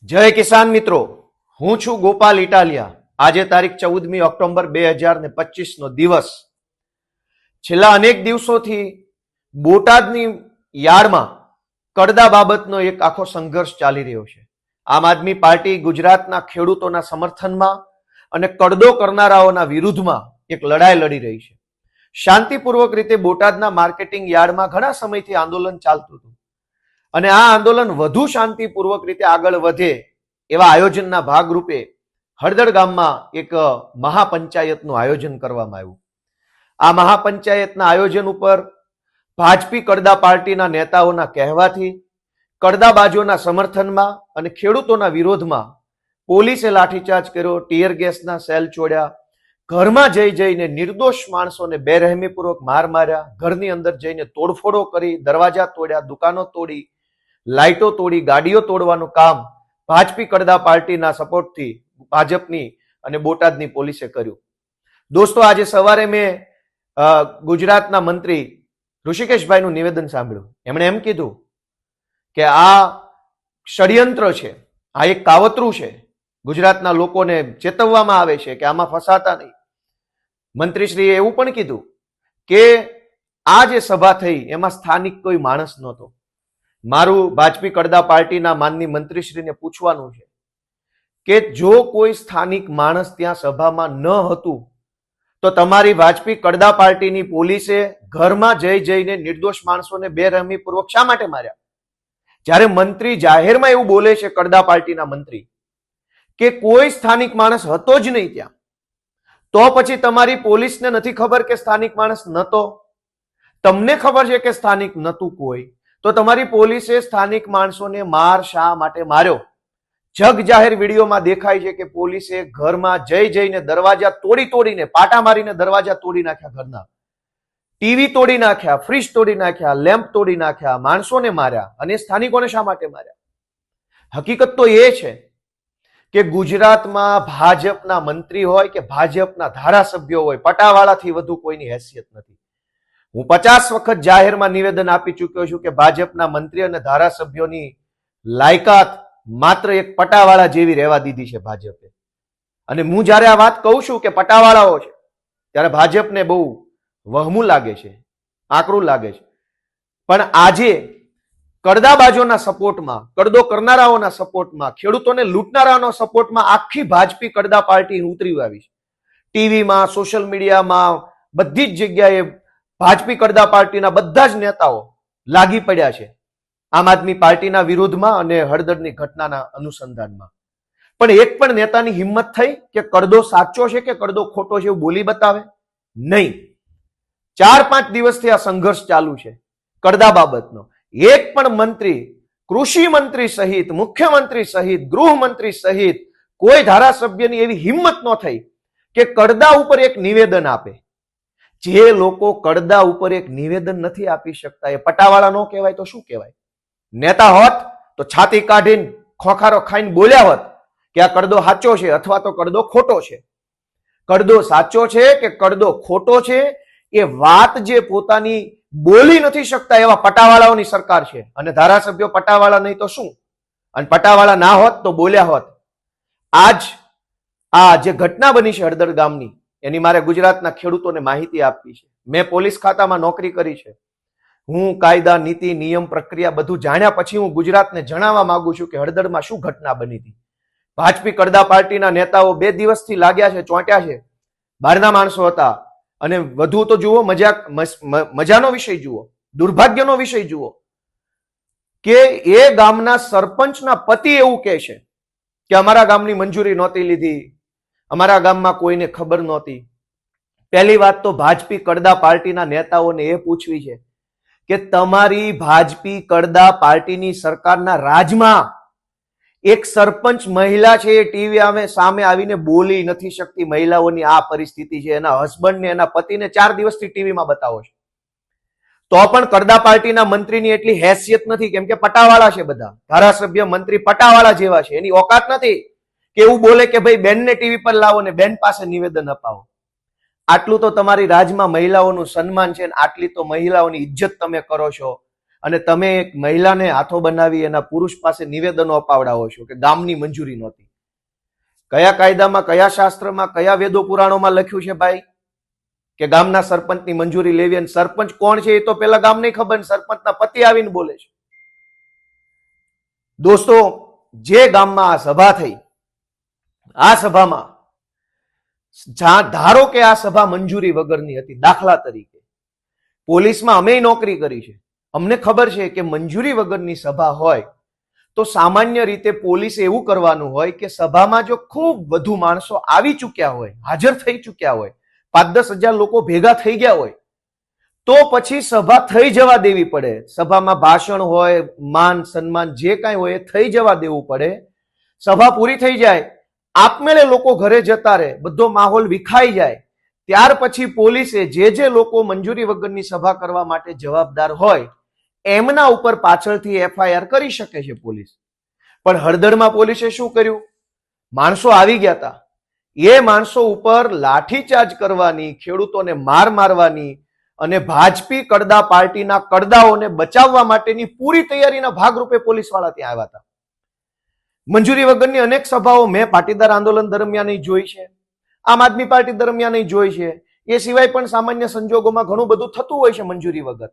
જય કિસાન મિત્રો, હું છું ગોપાલ ઇટાલિયા। આજે તારીખ 14મી ઓક્ટોબર 2025 નો દિવસ। છેલ્લા અનેક દિવસોથી બોટાદની યાર્ડમાં કડદા બાબતનો એક આખો સંઘર્ષ ચાલી રહ્યો છે। આમ આદમી પાર્ટી ગુજરાતના ખેડૂતોના સમર્થનમાં અને કડદો કરનારાઓના વિરુદ્ધમાં એક લડાઈ લડી રહી છે। શાંતિપૂર્વક રીતે બોટાદના માર્કેટિંગ યાર્ડમાં ઘણા સમયથી આંદોલન ચાલતું હતું અને આ આંદોલન વધુ શાંતિપૂર્વક રીતે આગળ વધે એવા આયોજનના ભાગરૂપે હળદર ગામમાં એક મહાપંચાયતનું આયોજન કરવામાં આવ્યું। આ મહાપંચાયતના આયોજન ઉપર ભાજપી કડદા પાર્ટીના નેતાઓના કહેવાથી કડદાબાજોના સમર્થનમાં અને ખેડૂતોના વિરોધમાં પોલીસે લાઠીચાર્જ કર્યો, ટીયર ગેસના સેલ છોડ્યા, ઘરમાં જઈને નિર્દોષ માણસોને બેરહેમીપૂર્વક માર માર્યા, ઘરની અંદર જઈને તોડફોડો કરી, દરવાજા તોડ્યા, દુકાનો તોડી, લાઇટો તોડી, ગાડીઓ તોડવાનું કામ ભાજપી કડદા પાર્ટીના સપોર્ટથી ભાજપની અને બોટાદની પોલીસે કર્યું। દોસ્તો, આજે સવારે મેં ગુજરાતના મંત્રી ઋષિકેશભાઈનું નિવેદન સાંભળ્યું। એમણે એમ કીધું કે આ ષડયંત્ર છે, આ એક કાવતરું છે, ગુજરાતના લોકોને ચેતવવામાં આવે છે કે આમાં ફસાતા નહીં। મંત્રીશ્રીએ એવું પણ કીધું કે આ જે સભા થઈ એમાં સ્થાનિક કોઈ માણસ નહોતો। મારું ભાજપી કડદા પાર્ટીના માનની મંત્રીશ્રીને પૂછવાનું છે કે જો કોઈ સ્થાનિક માણસ ત્યાં સભામાં ન હતું તો તમારી ભાજપી કડદા પાર્ટીની પોલીસે ઘરમાં જઈને નિર્દોષ માણસોને બેરહેમીપૂર્વક શા માટે માર્યા? જ્યારે મંત્રી જાહેરમાં એવું બોલે છે, કડદા પાર્ટીના મંત્રી, કે કોઈ સ્થાનિક માણસ હતો જ નહીં ત્યાં, તો પછી તમારી પોલીસને નથી ખબર કે સ્થાનિક માણસ નહોતો? તમને ખબર છે કે સ્થાનિક નહોતું કોઈ, તો તમારી પોલીસે સ્થાનિક માણસોને માર શા માટે માર્યો? જગ જાહેર વિડીયોમાં દેખાય છે કે પોલીસે ઘરમાં જઈને દરવાજા તોડીને, પાટા મારીને દરવાજા તોડી નાખ્યા, ઘરના ટીવી તોડી નાખ્યા, ફ્રીજ તોડી નાખ્યા, લેમ્પ તોડી નાખ્યા, માણસોને માર્યા। અને સ્થાનિકોને શા માટે માર્યા? હકીકત તો એ છે કે ગુજરાતમાં ભાજપના મંત્રી હોય કે ભાજપના ધારાસભ્યો હોય, પટાવાળાથી વધુ કોઈની હેસિયત નથી। હું 50 વખત જાહેરમાં નિવેદન આપી ચૂક્યો છું કે ભાજપના મંત્રી અને ધારાસભ્યોની લાયકાત માત્ર એક પટાવાળા જેવી રહેવા દીધી છે ભાજપે। અને હું જયારે આ વાત કહું છું કે પટાવાળાઓ છે, ત્યારે ભાજપને બહુ વહમું લાગે છે, આકરું લાગે છે। પણ આજે કડદાબાજોના સપોર્ટમાં, કડદો કરનારાઓના સપોર્ટમાં, ખેડૂતોને લૂંટનારાઓના સપોર્ટમાં આખી ભાજપી કડદા પાર્ટી ઉતરી આવી છે। ટીવીમાં, સોશિયલ મીડિયામાં, બધી જ જગ્યાએ ભાજપી કડદા પાર્ટીના બધા જ નેતાઓ લાગી પડ્યા છે આમ આદમી પાર્ટીના વિરોધમાં અને હળદરની ઘટનાના અનુસંધાનમાં। પણ એક પણ નેતાની હિંમત થઈ કે કડદો સાચો છે કે કડદો ખોટો છે એવું બોલી બતાવે? નહીં। 4-5 દિવસથી આ સંઘર્ષ ચાલુ છે કડદા બાબતનો। એક પણ મંત્રી, કૃષિ મંત્રી સહિત, મુખ્યમંત્રી સહિત, ગૃહમંત્રી સહિત કોઈ ધારાસભ્યની એવી હિંમત ન થઈ કે કડદા ઉપર એક નિવેદન આપે। જે લોકો કડદા ઉપર એક નિવેદન નથી આપી શકતા એ પટાવાળા ન કહેવાય તો શું કહેવાય? નેતા હોત તો છાતી કાઢીને ખોખારો ખાઈને બોલ્યા હોત કે આ કડદો સાચો છે અથવા તો કડદો ખોટો છે। કડદો સાચો છે કે કડદો ખોટો છે એ વાત જે પોતાની બોલી નથી શકતા એવા પટાવાળાઓની સરકાર છે। અને ધારાસભ્યો પટાવાળા નહીં તો શું? અને પટાવાળા ના હોત તો બોલ્યા હોત। આજ આ જે ઘટના બની છે હળદર ગામની, એની મારે ગુજરાતના ખેડૂતોને માહિતી આપવી છે। મેં પોલીસ ખાતામાં નોકરી કરી છે। હું કાયદા, નીતિ, નિયમ, પ્રક્રિયા બધું જાણ્યા પછી હું ગુજરાતને જણાવવા માંગુ છું કે હળદરમાં શું ઘટના બની હતી। ભાજપી કડદા પાર્ટીના નેતાઓ 2 દિવસથી લાગ્યા છે, ચોંટ્યા છે, બહારના માણસો હતા। અને વધુ તો જુઓ, મજાનો વિષય જુઓ, દુર્ભાગ્યનો વિષય જુઓ કે એ ગામના સરપંચના પતિ એવું કહે છે કે અમારા ગામની મંજૂરી નહોતી લીધી, અમારા ગામમાં કોઈને ખબર નહોતી। પહેલી વાત તો ભાજપી કડદા પાર્ટીના નેતાઓને એ પૂછવી છે કે તમારી ભાજપી કડદા પાર્ટીની સરકારના રાજમાં એક સરપંચ મહિલા છે, એ ટીવી સામે આવીને બોલી નથી શકતી। મહિલાઓની આ પરિસ્થિતિ છે, એના હસબન્ડને, એના પતિને 4 દિવસથી ટીવીમાં બતાવો છે, તો પણ કડદા પાર્ટીના મંત્રીની એટલી હેસિયત નથી, કેમ કે પટાવાળા છે બધા ધારાસભ્ય, મંત્રી પટાવાળા જેવા છે। એની ઓકાત નથી કે એવું બોલે કે ભાઈ બેનને ટીવી પર લાવો ને બેન પાસે નિવેદન અપાવો। આટલું તો તમારી રાજમાં મહિલાઓનું સન્માન છે, આટલી તો મહિલાઓની ઇજ્જત તમે કરો છો। અને તમે એક મહિલાને હાથો બનાવી એના પુરુષ પાસે નિવેદનો અપાવડાવો છો કે ગામની મંજૂરી નહોતી. કયા કાયદામાં, કયા શાસ્ત્રમાં, કયા વેદો પુરાણોમાં લખ્યું છે ભાઈ કે ગામના સરપંચની મંજૂરી લેવી? અને સરપંચ કોણ છે એ તો પેલા ગામને ખબર, સરપંચના પતિ આવીને બોલે છે. દોસ્તો, જે ગામમાં આ સભા થઈ, આ સભામાં ધારો કે આ સભા મંજૂરી વગરની હતી, દાખલા તરીકે પોલીસમાં અમે નોકરી કરી છે, અમને ખબર છે કે મંજૂરી વગરની સભા હોય તો સામાન્ય રીતે પોલીસે એવું કરવાનું હોય કે સભામાં જો ખૂબ વધુ માણસો આવી ચૂક્યા હોય, હાજર થઈ ચૂક્યા હોય, 5-10 હજાર લોકો ભેગા થઈ ગયા હોય તો પછી સભા થઈ જવા દેવી પડે. સભામાં ભાષણ હોય, માન સન્માન જે કાંઈ હોય એ થઈ જવા દેવું પડે. સભા પૂરી થઈ જાય, આપમેળે લોકો ઘરે જતા રહે, બધો માહોલ વિખાઈ જાય, ત્યાર પછી પોલીસે જે લોકો મંજૂરી વગરની સભા કરવા માટે જવાબદાર હોય એમના ઉપર પાછળથી એફઆઈઆર કરી શકે છે પોલીસ. પણ હળદરમાં પોલીસે શું કર્યું? માણસો આવી ગયા હતા, એ માણસો ઉપર લાઠીચાર્જ કરવાની, ખેડૂતોને માર મારવાની અને ભાજપી કડદા પાર્ટીના કડદાઓને બચાવવા માટેની પૂરી તૈયારીના ભાગરૂપે પોલીસવાળા ત્યાં આવ્યા હતા. મંજૂરી વગરની અનેક સભાઓ મેં પાટીદાર આંદોલન દરમિયાન જોઈ છે, આમ આદમી પાર્ટી દરમિયાન જોઈ છે, એ સિવાય પણ સામાન્ય સંજોગોમાં ઘણું બધું થતું હોય છે મંજૂરી વગર.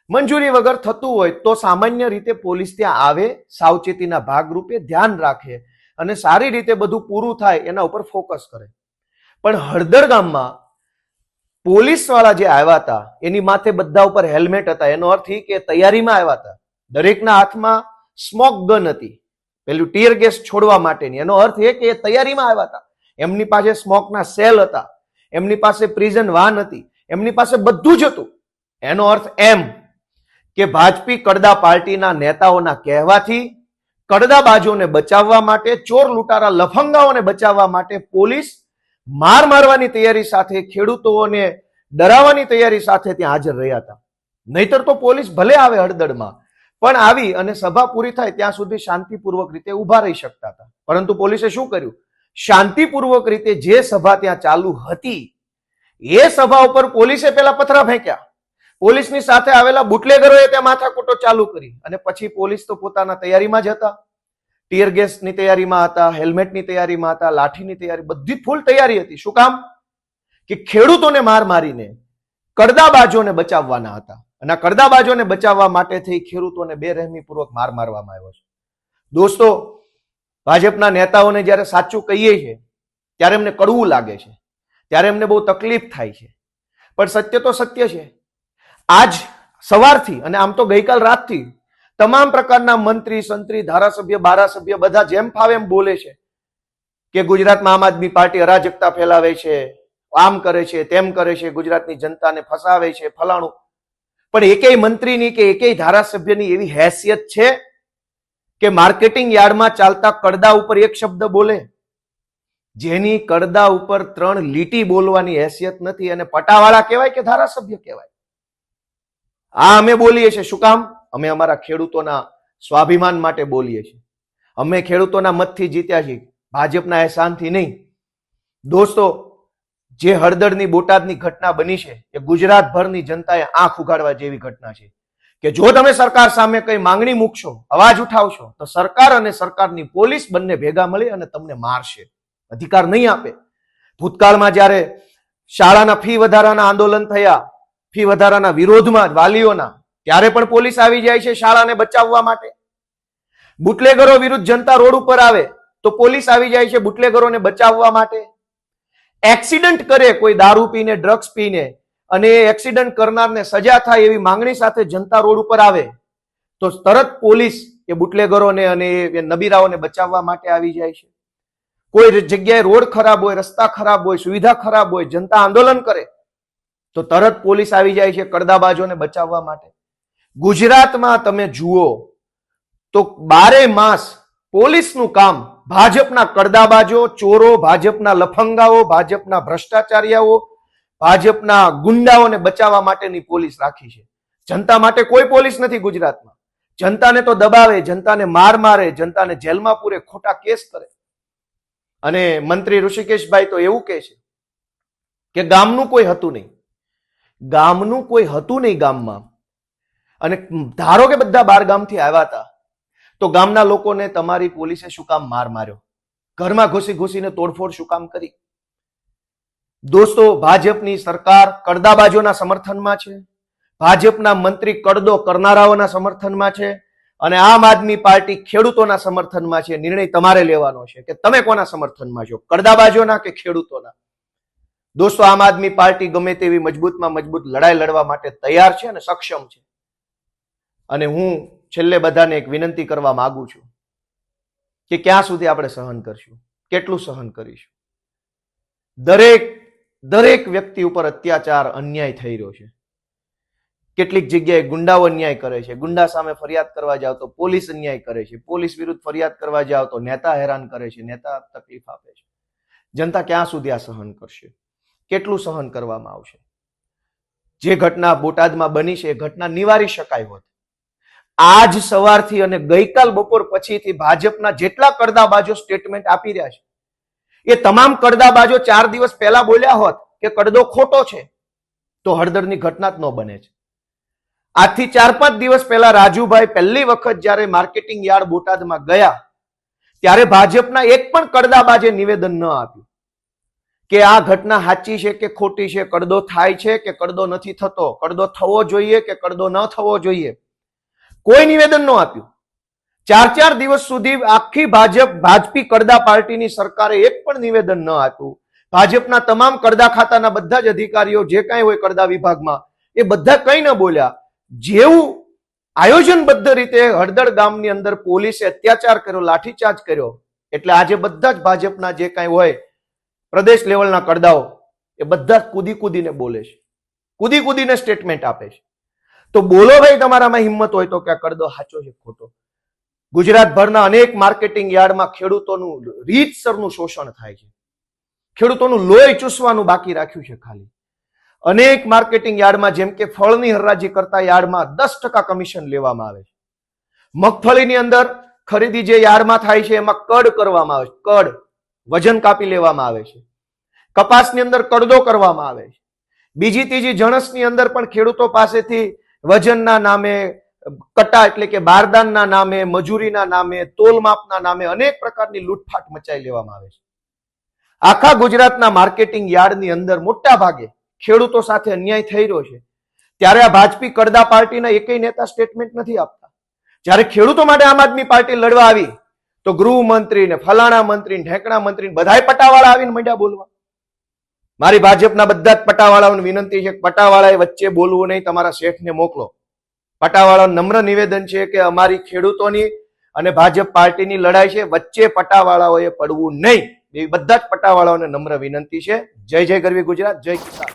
મંજૂરી વગર થતું હોય તો સામાન્ય રીતે પોલીસ ત્યાં આવે, સાવચેતીના ભાગરૂપે ધ્યાન રાખે અને સારી રીતે બધું પૂરું થાય એના ઉપર ફોકસ કરે. પણ હળદર ગામમાં પોલીસ વાળા જે આવ્યા હતા એની માથે બધા ઉપર હેલ્મેટ હતા, એનો અર્થ એ કે તૈયારીમાં આવ્યા હતા. દરેકના હાથમાં સ્મોક ગન હતી, પેલું ટીયર ગેસ છોડવા માટેની, એનો અર્થ એ કે તૈયારીમાં આવ્યા હતા. એમની પાસે સ્મોકના સેલ હતા, એમની પાસે પ્રિઝન વાન હતી, એમની પાસે બધું જ હતું. એનો અર્થ એમ કે ભાજપી કડદા પાર્ટીના નેતાઓના કહેવાથી કડદાબાજોને બચાવવા માટે, ચોર લૂંટારા લફંગાઓને બચાવવા માટે પોલીસ માર મારવાની તૈયારી સાથે, ખેડૂતોને ડરાવવાની તૈયારી સાથે ત્યાં હાજર રહ્યા હતા. નહીતર તો પોલીસ ભલે આવે હળદરમાં, પણ આવી અને સભા પૂરી થાય ત્યાં સુધી શાંતિપૂર્વક રીતે ઉભા રહી શકતા હતા. પરંતુ પોલીસે શું કર્યું? શાંતિપૂર્વક રીતે જે સભા ત્યાં ચાલુ હતી એ સભા ઉપર પોલીસે પેલા પથરા ફેંક્યા, પોલીસની સાથે આવેલા બુટલેગરોએ ત્યાં માથાકૂટો ચાલુ કરી અને પછી પોલીસ તો પોતાના તૈયારીમાં જ હતા, ટીયર ગેસની તૈયારીમાં હતા, હેલ્મેટની તૈયારીમાં હતા, લાઠીની તૈયારી, બધી ફૂલ તૈયારી હતી. શું કામ? કે ખેડૂતોને માર મારીને કડદાબાજોને બચાવવાના હતા. અને આ કડદાબાજોને બચાવવા માટે થઈ ખેડૂતોને બેરહેમીપૂર્વક માર મારવામાં આવ્યો છે. દોસ્તો, ભાજપના નેતાઓને જ્યારે સાચું કહીએ છીએ ત્યારે એમને કડવું લાગે છે, ત્યારે એમને બહુ તકલીફ થાય છે, પણ સત્ય તો સત્ય છે. આજ સવારથી અને આમ તો ગઈકાલ રાતથી તમામ પ્રકારના મંત્રી, સંત્રી, ધારાસભ્ય, ધારાસભ્ય બધા જેમ ફાવે એમ બોલે છે કે ગુજરાતમાં આમ આદમી પાર્ટી અરાજકતા ફેલાવે છે, આમ કરે છે, તેમ કરે છે, ગુજરાતની જનતાને ફસાવે છે, ફલાણું. પણ એકેય મંત્રીની કે એકેય ધારાસભ્યની એવી હેસિયત છે કે માર્કેટિંગ યાર્ડમાં ચાલતા કડદા ઉપર એક શબ્દ બોલે? જેની કડદા ઉપર 3 લીટી બોલવાની હેસિયત નથી અને પટાવાળા કહેવાય કે ધારાસભ્ય કહેવાય? આ અમે બોલીએ છીએ. શું કામ? અમે અમારા ખેડૂતોના સ્વાભિમાન માટે બોલીએ છીએ. અમે ખેડૂતોના મતથી જીત્યા છીએ, ભાજપના એહસાનથી નહીં. દોસ્તો, જે હળદરની, બોટાદની ઘટના બની છે એ ગુજરાતભરની જનતાએ આંખ ઉઘાડવા જેવી ઘટના છે કે જો તમે સરકાર સામે કઈ માંગણી મૂકશો, અવાજ ઉઠાવશો તો સરકાર અને સરકારની પોલીસ બંને ભેગા મળી અને તમને મારશે, અધિકાર નહીં આપે. ભૂતકાળમાં જ્યારે શાળાના ફી વધારાના આંદોલન થયા, ફી વધારાના વિરોધમાં વાલીઓના, ત્યારે પણ પોલીસ આવી જાય છે શાળાને બચાવવા માટે. બુટલેગરો વિરુદ્ધ જનતા રોડ ઉપર આવે તો પોલીસ આવી જાય છે બુટલેગરોને બચાવવા માટે. એક્સિડન્ટ કરે કોઈ દારૂ પીને, ડ્રગ્સ પીને, અને એ એક્સિડન્ટ કરનારને સજા થાય એવી માંગણી સાથે જનતા રોડ ઉપર આવે તો તરત પોલીસ એ બુટલેગરોને અને એ નબીરાઓને બચાવવા માટે આવી જાય છે. કોઈ જગ્યાએ રોડ ખરાબ હોય, રસ્તા ખરાબ હોય, સુવિધા ખરાબ હોય, જનતા આંદોલન કરે તો તરત પોલીસ આવી જાય છે કડદાબાજોને બચાવવા માટે. ગુજરાતમાં તમે જુઓ તો 12 માસ પોલીસનું કામ ભાજપના કડદાબાજો, ચોરો, ભાજપના લફંગાઓ, ભાજપના ભ્રષ્ટાચારીઓ, ભાજપના ગુંડાઓને બચાવવા માટેની પોલીસ રાખી છે. જનતા માટે કોઈ પોલીસ નથી ગુજરાતમાં. જનતાને તો દબાવે, જનતાને માર મારે, જનતાને જેલમાં પૂરે, ખોટા કેસ કરે. અને મંત્રી ઋષિકેશભાઈ તો એવું કહે છે કે ગામનું કોઈ હતું નહીં, ગામનું કોઈ હતું નહીં ગામમાં. અને ધારો કે બધા બાર ગામથી આવ્યા હતા, તો ગામના લોકોને તમારી પોલીસે શું કામ માર માર્યો? ઘરમાં ઘૂસી ઘૂસીને તોડફોડ શું કામ કરી? દોસ્તો, ભાજપની સરકાર કડદાબાજોના સમર્થનમાં છે, ભાજપના મંત્રી કડદો કરનારાઓના સમર્થનમાં છે, અને આમ આદમી પાર્ટી ખેડૂતોના સમર્થનમાં છે. નિર્ણય તમારે લેવાનો છે કે તમે કોના સમર્થનમાં છો, કડદાબાજોના કે ખેડૂતોના. દોસ્તો, આમ આદમી પાર્ટી ગમે તેવી મજબૂતમાં મજબૂત લડાઈ લડવા માટે તૈયાર છે અને સક્ષમ છે. અને હું છેલ્લે બધાને એક વિનંતી કરવા માંગુ છું કે ક્યાં સુધી આપણે સહન કરશું, કેટલું સહન કરીશું? દરેક વ્યક્તિ ઉપર અત્યાચાર, અન્યાય થઈ રહ્યો છે. કેટલીક જગ્યાએ ગુંડાઓ અન્યાય કરે છે, ગુંડા સામે ફરિયાદ કરવા જાવ તો પોલીસ અન્યાય કરે છે, પોલીસ વિરુદ્ધ ફરિયાદ કરવા જાવ તો નેતા હેરાન કરે છે, નેતા તકલીફ આપે છે. જનતા ક્યાં સુધી આ સહન કરશે? કેટલું સહન કરવામાં આવશે? જે ઘટના બોટાદમાં બની છે એ ઘટના નિવારી શકાય હોત. આજ સવારથી અને ગઈકાલ બપોર પછીથી ભાજપના જેટલા કડદાબાજો સ્ટેટમેન્ટ આપી રહ્યા છે, એ તમામ કડદાબાજો 4 દિવસ પહેલા બોલ્યા હોત કે કડદો ખોટો છે, તો હળદરની ઘટના જ ન બને છે. આજથી 4-5 દિવસ પહેલા રાજુભાઈ પહેલી વખત જ્યારે માર્કેટિંગ યાર્ડ બોટાદમાં ગયા, ત્યારે ભાજપના એક પણ કડદાબાજે નિવેદન ન આપ્યું કે આ ઘટના સાચી છે કે ખોટી છે, કડદો થાય છે કે કડદો નથી થતો, કડદો થવો જોઈએ કે કડદો ન થવો જોઈએ. કોઈ નિવેદન ન આપ્યું. 4 દિવસ સુધી આખી ભાજપી કડદા પાર્ટીની સરકારે એક પણ નિવેદન ન આપ્યું. ભાજપના તમામ કડદા ખાતાના બધા જ અધિકારીઓ જે કાંઈ હોય કડદા વિભાગમાં, એ બધા કંઈ ન બોલ્યા. જેવું આયોજનબદ્ધ રીતે હળદર ગામની અંદર પોલીસે અત્યાચાર કર્યો, લાઠીચાર્જ કર્યો, એટલે આજે બધા જ ભાજપના જે કાંઈ હોય પ્રદેશ લેવલના કડદાઓ, એ બધા કૂદીને બોલે છે, કૂદીને સ્ટેટમેન્ટ આપે છે. તો બોલો ભાઈ, તમારામાં હિંમત હોય તો કે આ કડદો સાચો છે ખોટો. ગુજરાતભરના અનેક માર્કેટિંગ યાર્ડમાં ખેડૂતોનું રીતસરનું શોષણ થાય છે. ખેડૂતોનું લોહી ચૂસવાનું બાકી રાખ્યું છે ખાલી. અનેક માર્કેટિંગ યાર્ડમાં, જેમ કે ફળની હરાજી કરતા યાર્ડમાં 10% કમિશન લેવામાં આવે છે. મગફળીની અંદર ખરીદી જે યાર્ડમાં થાય છે એમાં કડ કરવામાં આવે છે, કડ વજન કાપી લેવામાં આવે છે. કપાસની અંદર કડદો કરવામાં આવે છે. બીજી ત્રીજી જણસની અંદર પણ ખેડૂતો પાસેથી વજનના નામે, કટા એટલે કે બારદાનના નામે, મજૂરીના નામે, તોલમાપના નામે અનેક પ્રકારની લૂંટફાટ મચાઈ લેવામાં આવે છે. આખા ગુજરાતના માર્કેટિંગ યાર્ડની અંદર મોટા ભાગે ખેડૂતો સાથે અન્યાય થઈ રહ્યો છે. ત્યારે આ ભાજપી કડદા પાર્ટીના એકેય નેતા સ્ટેટમેન્ટ નથી આપતા. જ્યારે ખેડૂતો માટે આમ આદમી પાર્ટી લડવા આવી તો ગૃહમંત્રી ને ફલાણા મંત્રી, ઢેકણા મંત્રી બધાય પટાવાળા આવીને મંડ્યા બોલવા. મારી ભાજપના બધા જ પટાવાળાઓને વિનંતી છે કે પટાવાળાએ વચ્ચે બોલવું નહીં, તમારા શેઠને મોકલો. પટાવાળાનું નમ્ર નિવેદન છે કે અમારી ખેડૂતોની અને ભાજપ પાર્ટીની લડાઈ છે, વચ્ચે પટાવાળાઓએ પડવું નહીં. એ બધા જ પટાવાળાઓને નમ્ર વિનંતી છે. જય જય ગરવી ગુજરાત, જય કિસાન.